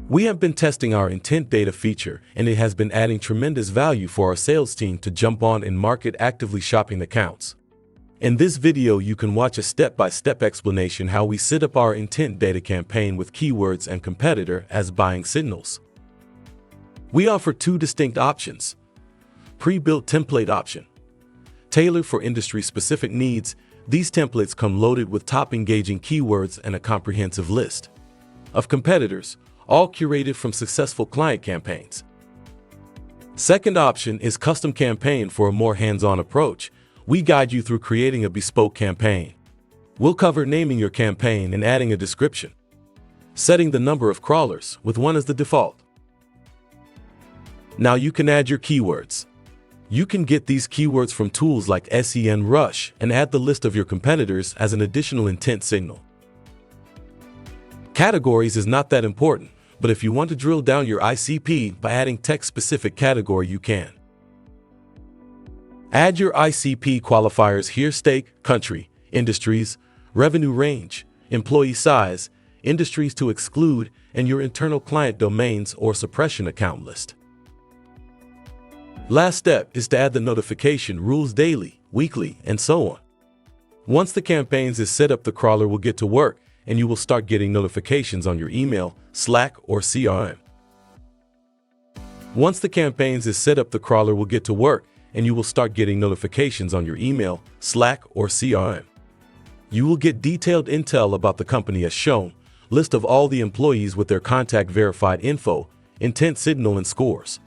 We have been testing our intent data feature, and it has been adding tremendous value for our sales team to jump on and market actively shopping accounts. In this video, you can watch a step-by-step explanation how we set up our intent data campaign with keywords and competitor as buying signals. We offer two distinct options. Pre-built template option. Tailored for industry-specific needs, these templates come loaded with top engaging keywords and a comprehensive list of competitors, all curated from successful client campaigns. Second option is custom campaign. For a more hands-on approach, we guide you through creating a bespoke campaign. We'll cover naming your campaign and adding a description, setting the number of crawlers with 1 as the default. Now you can add your keywords. You can get these keywords from tools like SEMrush and add the list of your competitors as an additional intent signal. Categories is not that important, but if you want to drill down your ICP by adding text-specific category, you can. Add your ICP qualifiers here: state, country, industries, revenue range, employee size, industries to exclude, and your internal client domains or suppression account list. Last step is to add the notification rules daily, weekly, and so on. Once the campaigns is set up, the crawler will get to work, and you will start getting notifications on your email, Slack, or CRM. Once the campaigns is set up, the crawler will get to work, and you will start getting notifications on your email, Slack, or CRM. You will get detailed intel about the company as shown, list of all the employees with their contact verified info, intent signal, and scores.